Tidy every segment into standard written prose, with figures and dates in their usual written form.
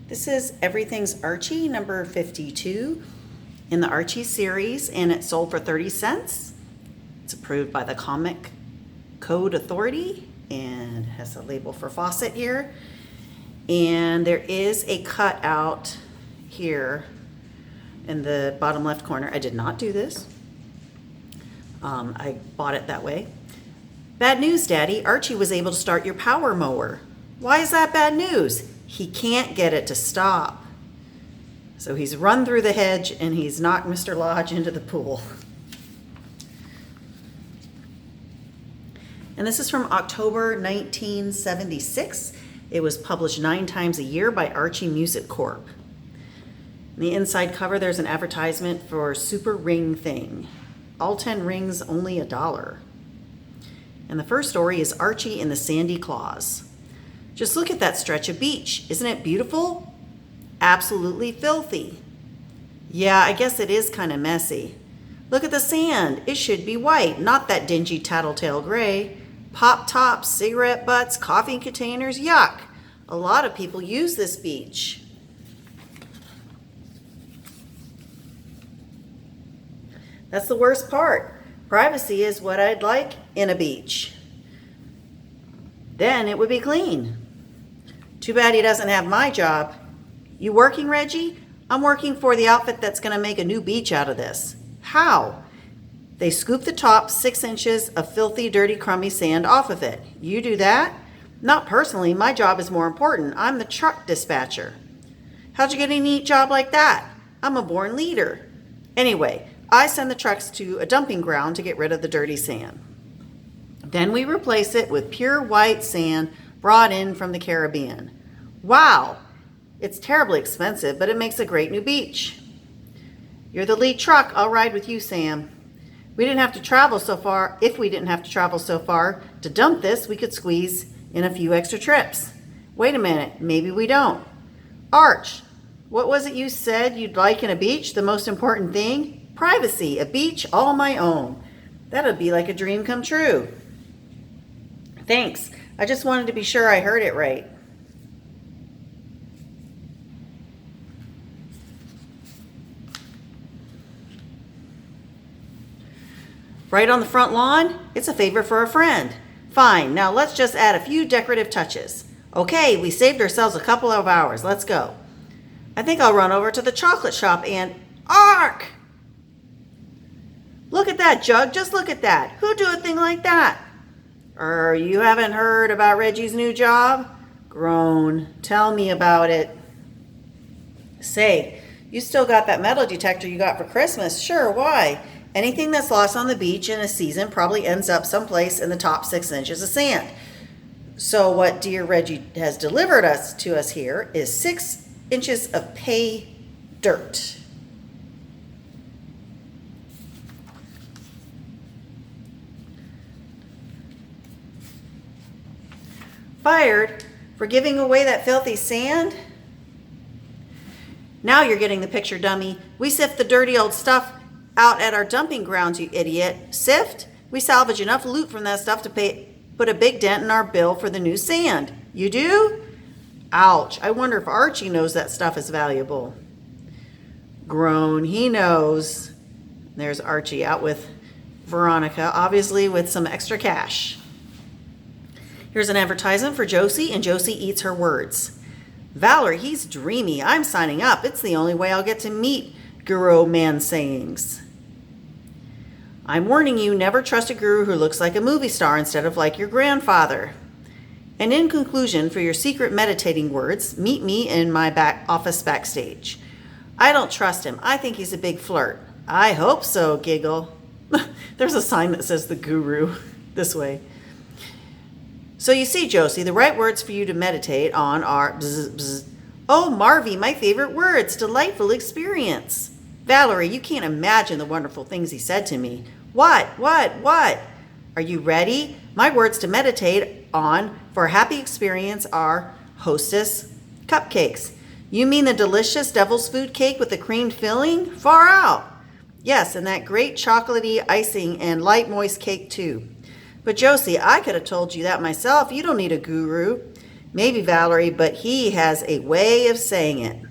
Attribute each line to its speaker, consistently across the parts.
Speaker 1: This is Everything's Archie, number 52 in the Archie series, and it sold for 30 cents. It's approved by the Comic Code Authority and has a label for faucet here. And there is a cutout here in the bottom left corner. I did not do this. I bought it that way. Bad news, Daddy. Archie was able to start your power mower. Why is that bad news? He can't get it to stop. So he's run through the hedge and he's knocked Mr. Lodge into the pool. And this is from October 1976. It was published 9 times a year by Archie Music Corp. On the inside cover, there's an advertisement for Super Ring Thing. All 10 rings, only $1. And the first story is Archie and the Sandy Claws. Just look at that stretch of beach. Isn't it beautiful? Absolutely filthy. Yeah, I guess it is kind of messy. Look at the sand. It should be white, not that dingy tattletale gray. Pop tops, cigarette butts, coffee containers, yuck. A lot of people use this beach. That's the worst part. Privacy is what I'd like in a beach. Then it would be clean. Too bad he doesn't have my job. You working, Reggie? I'm working for the outfit that's going to make a new beach out of this. How? They scoop the top 6 inches of filthy, dirty, crummy sand off of it. You do that? Not personally. My job is more important. I'm the truck dispatcher. How'd you get a neat job like that? I'm a born leader. Anyway, I send the trucks to a dumping ground to get rid of the dirty sand. Then we replace it with pure white sand brought in from the Caribbean. Wow, it's terribly expensive, but it makes a great new beach. You're the lead truck. I'll ride with you, Sam. We didn't have to travel so far. If we didn't have to travel so far to dump this, we could squeeze in a few extra trips. Wait a minute, maybe we don't. Arch, what was it you said you'd like in a beach? The most important thing? Privacy, a beach all my own. That'd be like a dream come true. Thanks. I just wanted to be sure I heard it right. Right on the front lawn? It's a favor for a friend. Fine, now let's just add a few decorative touches. Okay, we saved ourselves a couple of hours. Let's go. I think I'll run over to the chocolate shop and... Ark! Look at that, Jug. Just look at that. Who'd do a thing like that? You haven't heard about Reggie's new job? Groan. Tell me about it. Say, you still got that metal detector you got for Christmas? Sure, why? Anything that's lost on the beach in a season probably ends up someplace in the top 6 inches of sand. So what dear Reggie has delivered to us here is 6 inches of pay dirt. Fired for giving away that filthy sand? Now you're getting the picture, dummy. We sift the dirty old stuff out at our dumping grounds, you idiot. Sift? We salvage enough loot from that stuff to put a big dent in our bill for the new sand. You do? Ouch. I wonder if Archie knows that stuff is valuable. Groan. He knows. There's Archie out with Veronica, obviously with some extra cash. Here's an advertisement for Josie, and Josie eats her words. Valerie, he's dreamy. I'm signing up. It's the only way I'll get to meet Guru Man sayings. I'm warning you, never trust a guru who looks like a movie star instead of like your grandfather. And in conclusion, for your secret meditating words, meet me in my office backstage. I don't trust him. I think he's a big flirt. I hope so, giggle. There's a sign that says the guru this way. So you see, Josie, the right words for you to meditate on are bzz, bzz. Oh, Marvy, my favorite words. Delightful experience. Valerie, you can't imagine the wonderful things he said to me. What? Are you ready? My words to meditate on for a happy experience are Hostess cupcakes. You mean the delicious devil's food cake with the creamed filling? Far out. Yes, and that great chocolatey icing and light moist cake too. But Josie, I could have told you that myself. You don't need a guru. Maybe Valerie, but he has a way of saying it.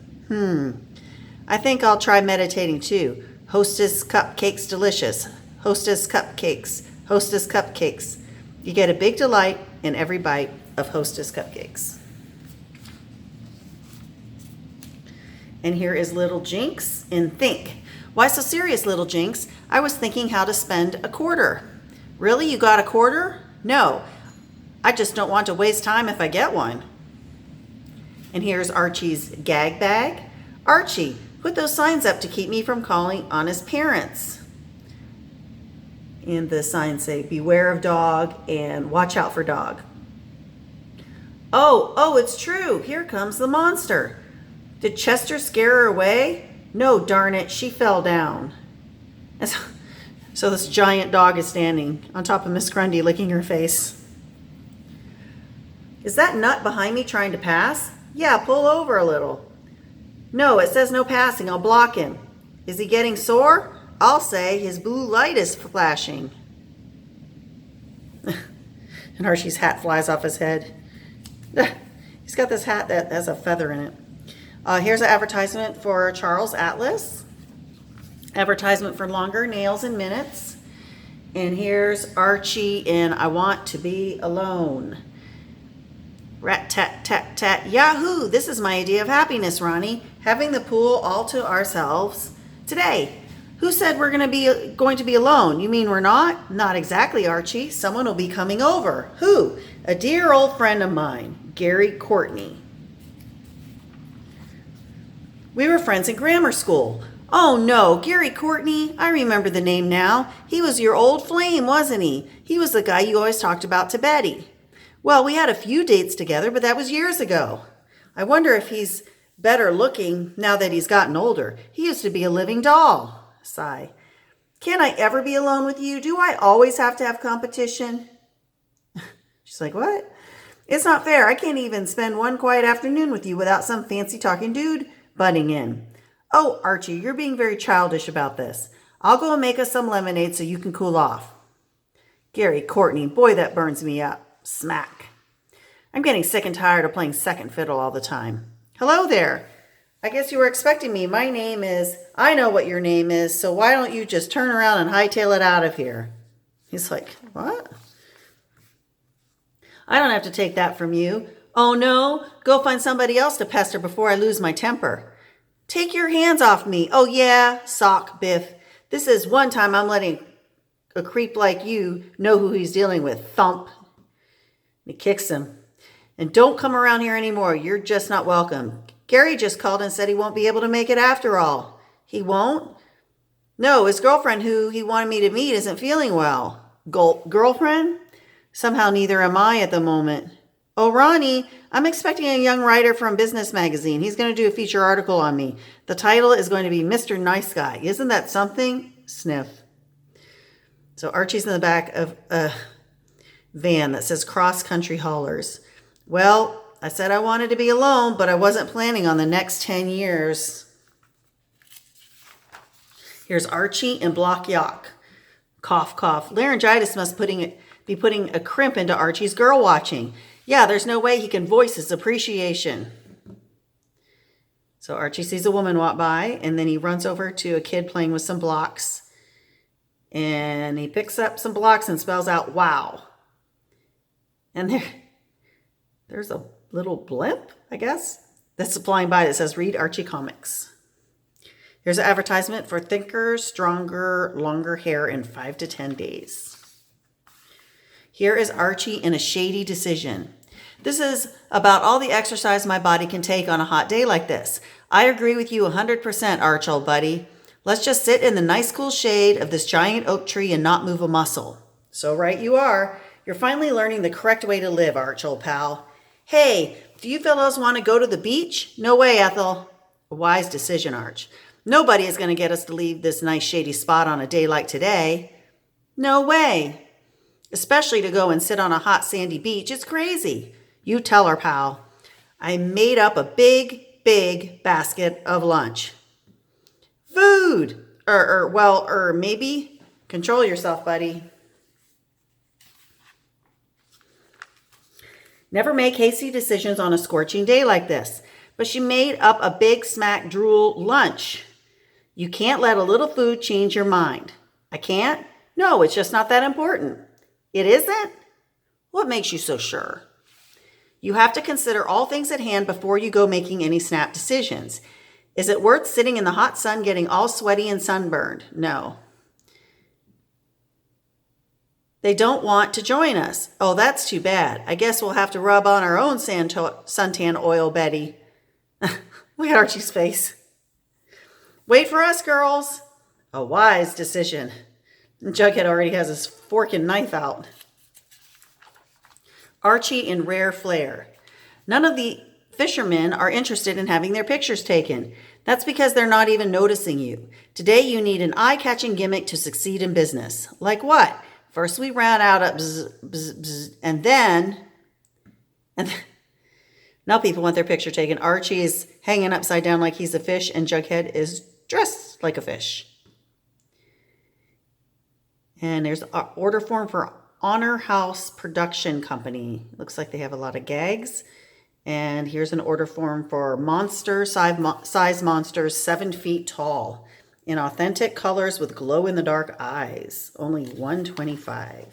Speaker 1: I think I'll try meditating too. Hostess cupcakes delicious. Hostess cupcakes. Hostess cupcakes. You get a big delight in every bite of Hostess cupcakes. And here is Little Jinx in Think. Why so serious, Little Jinx? I was thinking how to spend a quarter. Really? You got a quarter? No. I just don't want to waste time if I get one. And here's Archie's gag bag. Archie, put those signs up to keep me from calling on his parents. And the signs say, beware of dog and watch out for dog. Oh, it's true. Here comes the monster. Did Chester scare her away? No, darn it, she fell down. And so this giant dog is standing on top of Miss Grundy, licking her face. Is that nut behind me trying to pass? Yeah, pull over a little. No, it says no passing. I'll block him. Is he getting sore? I'll say his blue light is flashing. And Archie's hat flies off his head. He's got this hat that has a feather in it. Here's an advertisement for Charles Atlas. Advertisement for longer nails in minutes. And here's Archie in I Want to Be Alone. Rat tat tat tat. Yahoo! This is my idea of happiness, Ronnie. Having the pool all to ourselves today. Who said we're going to be alone? You mean we're not? Not exactly, Archie. Someone will be coming over. Who? A dear old friend of mine, Gary Courtney. We were friends in grammar school. Oh no, Gary Courtney. I remember the name now. He was your old flame, wasn't he? He was the guy you always talked about to Betty. Well, we had a few dates together, but that was years ago. I wonder if he's better looking now that he's gotten older. He used to be a living doll. Sigh. Can't I ever be alone with you? Do I always have to have competition? She's like, what? It's not fair. I can't even spend one quiet afternoon with you without some fancy talking dude butting in. Oh, Archie, you're being very childish about this. I'll go and make us some lemonade so you can cool off. Gary Courtney, boy, that burns me up. Smack. I'm getting sick and tired of playing second fiddle all the time. Hello there. I guess you were expecting me. My name is, I know what your name is, so why don't you just turn around and hightail it out of here? He's like, what? I don't have to take that from you. Oh no, go find somebody else to pester before I lose my temper. Take your hands off me. Oh yeah, sock, Biff. This is one time I'm letting a creep like you know who he's dealing with. Thump. He kicks him. And don't come around here anymore. You're just not welcome. Gary just called and said he won't be able to make it after all. He won't? No, his girlfriend who he wanted me to meet isn't feeling well. Girlfriend? Somehow neither am I at the moment. Oh, Ronnie, I'm expecting a young writer from Business Magazine. He's going to do a feature article on me. The title is going to be Mr. Nice Guy. Isn't that something? Sniff. So Archie's in the back of a van that says Cross Country Haulers. Well, I said I wanted to be alone, but I wasn't planning on the next 10 years. Here's Archie and Block Yock. Cough, cough. Laryngitis must be putting a crimp into Archie's girl watching. Yeah, there's no way he can voice his appreciation. So Archie sees a woman walk by, and then he runs over to a kid playing with some blocks. And he picks up some blocks and spells out, wow. And there's a little blimp, I guess, that's flying by that says, read Archie Comics. Here's an advertisement for thicker, stronger, longer hair in 5 to 10 days. Here is Archie in a shady decision. This is about all the exercise my body can take on a hot day like this. I agree with you 100%, Arch, old buddy. Let's just sit in the nice cool shade of this giant oak tree and not move a muscle. So right you are. You're finally learning the correct way to live, Arch, old pal. Hey, do you fellows want to go to the beach? No way, Ethel. A wise decision, Arch. Nobody is going to get us to leave this nice shady spot on a day like today. No way. Especially to go and sit on a hot sandy beach. It's crazy. You tell her, pal. I made up a big, big basket of lunch. Food. Maybe. Control yourself, buddy. Never make hasty decisions on a scorching day like this. But she made up a big smack drool lunch. You can't let a little food change your mind. I can't? No, it's just not that important. It isn't? What makes you so sure? You have to consider all things at hand before you go making any snap decisions. Is it worth sitting in the hot sun getting all sweaty and sunburned? No. They don't want to join us. Oh, that's too bad. I guess we'll have to rub on our own suntan oil, Betty. Look at Archie's face. Wait for us, girls. A wise decision. Jughead already has his fork and knife out. Archie in rare flair. None of the fishermen are interested in having their pictures taken. That's because they're not even noticing you. Today you need an eye-catching gimmick to succeed in business. Like what? First we ran out of bzz, bzz, bzz, and then now people want their picture taken. Archie is hanging upside down like he's a fish, and Jughead is dressed like a fish. And there's an order form for Honor House Production Company. Looks like they have a lot of gags. And here's an order form for monster size monsters 7 feet tall in authentic colors with glow-in-the-dark eyes. Only $125.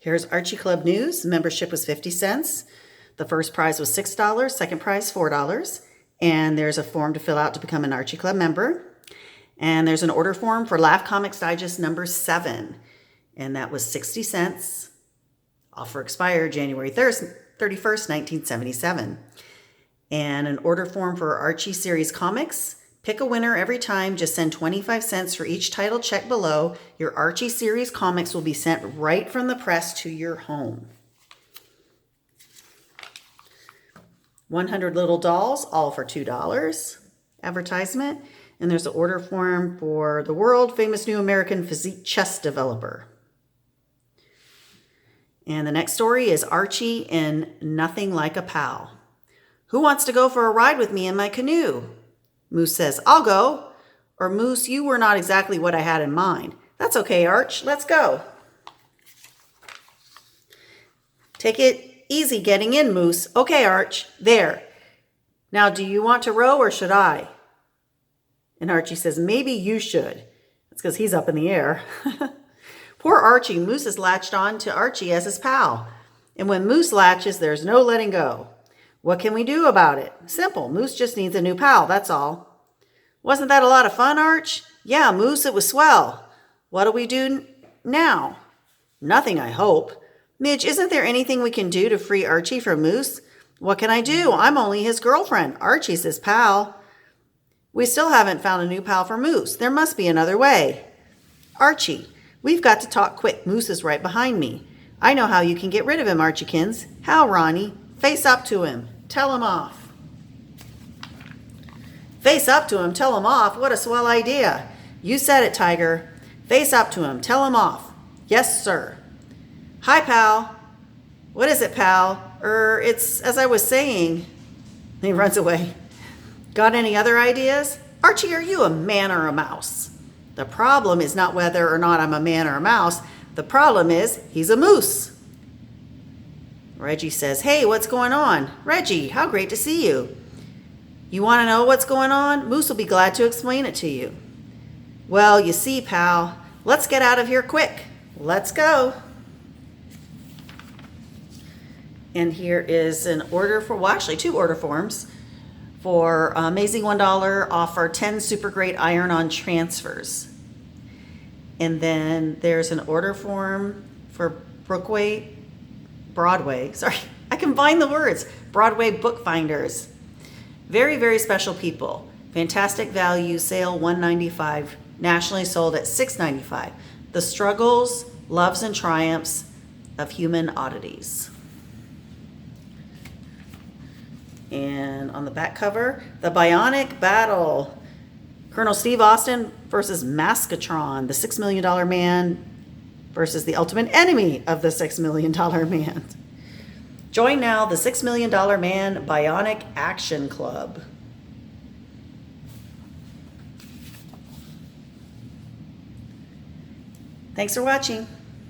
Speaker 1: Here's Archie Club News. Membership was 50 cents. The first prize was $6. Second prize, $4. And there's a form to fill out to become an Archie Club member. And there's an order form for Laugh Comics Digest number 7. And that was 60 cents. Offer expired January 31st, 1977. And an order form for Archie series comics. Pick a winner every time. Just send 25 cents for each title check below. Your Archie series comics will be sent right from the press to your home. 100 Little Dolls, all for $2. Advertisement. And there's an order form for the world famous new American physique chess developer. And the next story is Archie in Nothing Like a Pal. Who wants to go for a ride with me in my canoe? Moose says, I'll go. Or Moose, you were not exactly what I had in mind. That's okay, Arch. Let's go. Take it easy getting in, Moose. Okay, Arch. There. Now, do you want to row or should I? And Archie says, maybe you should. That's because he's up in the air. Poor Archie. Moose is latched on to Archie as his pal. And when Moose latches, there's no letting go. What can we do about it? Simple. Moose just needs a new pal, that's all. Wasn't that a lot of fun, Arch? Yeah, Moose, it was swell. What do we do now? Nothing, I hope. Midge, isn't there anything we can do to free Archie from Moose? What can I do? I'm only his girlfriend. Archie's his pal. We still haven't found a new pal for Moose. There must be another way. Archie, we've got to talk quick. Moose is right behind me. I know how you can get rid of him, Archiekins. How, Ronnie? Face up to him. Tell him off. Face up to him. Tell him off. What a swell idea. You said it, Tiger. Face up to him. Tell him off. Yes, sir. Hi, pal. What is it, pal? It's as I was saying. He runs away. Got any other ideas? Archie, are you a man or a mouse? The problem is not whether or not I'm a man or a mouse. The problem is he's a moose. Reggie says, hey, what's going on? Reggie, how great to see you. You want to know what's going on? Moose will be glad to explain it to you. Well, you see, pal, let's get out of here quick. Let's go. And here is an order for, well, actually 2 order forms for Amazing $1 offer 10 super great iron-on transfers. And then there's an order form for Broadway, sorry, I combined the words, Broadway bookfinders. Very, very special people. Fantastic value, sale $195, nationally sold at $6.95. The struggles, loves, and triumphs of human oddities. And on the back cover, The Bionic Battle. Colonel Steve Austin versus Maskatron, the $6 million man versus the ultimate enemy of the $6 million man. Join now the $6 Million Man Bionic Action Club. Thanks for watching.